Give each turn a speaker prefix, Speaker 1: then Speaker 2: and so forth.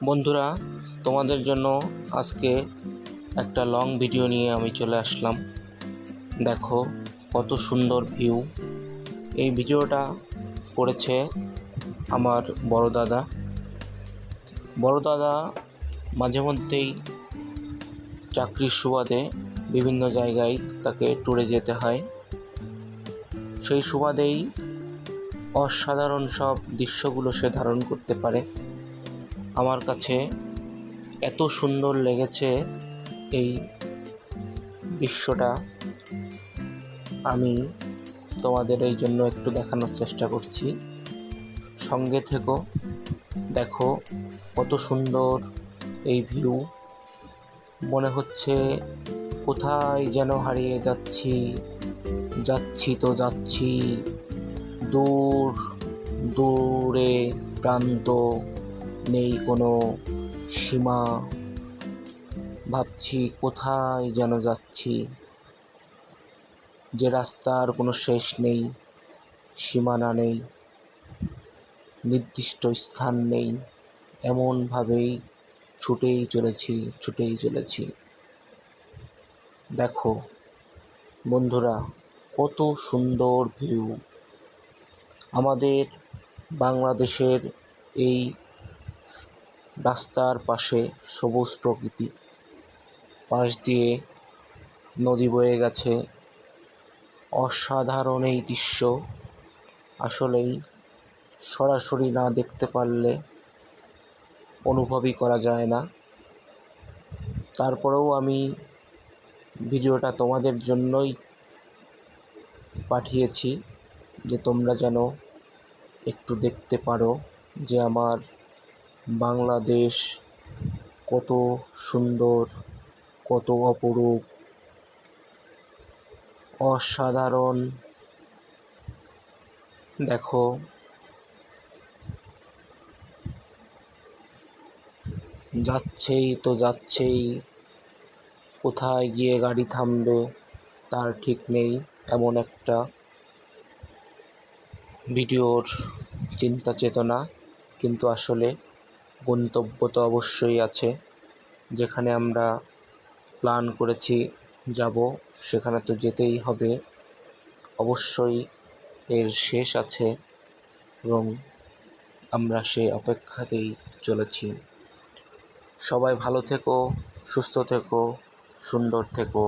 Speaker 1: বন্ধুরা, তোমাদের জন্য আজকে একটা লং ভিডিও নিয়ে আমি চলে আসলাম। দেখো কত সুন্দর ভিউ। এই ভিডিওটা করেছে আমার বড় দাদা মাঝে মধ্যেই চাকরির সুবাদে বিভিন্ন জায়গায় তাকে ট্যুরে যেতে হয়। সেই সুবাদেই অসাধারণ সব দৃশ্যগুলো সে ধারণ করতে পারে। আমার কাছে এত সুন্দর লেগেছে এই দৃশ্যটা, আমি তোমাদের এই জন্য একটু দেখানোর চেষ্টা করছি। সঙ্গে থেকো, দেখো কত সুন্দর এই ভিউ। মনে হচ্ছে কোথায় যেন হারিয়ে যাচ্ছি দূর দূরে প্রান্ত, নেই কোনো সীমা। ভাবছি কোথায় যেন যাচ্ছি, যে রাস্তার কোনো শেষ নেই, সীমানা নেই, নির্দিষ্ট স্থান নেই, এমনভাবেই ছুটেই চলেছি। দেখো বন্ধুরা, কত সুন্দর ভিউ। আমাদের বাংলাদেশের এই রাস্তার পাশে সবুজ প্রকৃতি, পাশ দিয়ে নদী বয়ে গেছে। অসাধারণ এই দৃশ্য, আসলেই সরাসরি না দেখতে পারলে অনুভবই করা যায় না। তারপরেও আমি ভিডিওটা তোমাদের জন্যই পাঠিয়েছি, যে তোমরা যেন একটু দেখতে পারো যে আমার বাংলাদেশ কত সুন্দর, কত অপরূপ, অসাধারণ। দেখো যাচ্ছেই, কোথায় গিয়ে গাড়ি থামবে তার ঠিক নেই, এমন একটা ভিডিওর চিন্তা চেতনা। কিন্তু আসলে গন্তব্য তো অবশ্যই আছে। যেখানে আমরা প্ল্যান করেছি যাব, সেখানে তো যেতেই হবে। অবশ্যই এর শেষ আছে এবং আমরা সেই অপেক্ষাতেই চলেছি। সবাই ভালো থেকো, সুস্থ থেকো, সুন্দর থেকো।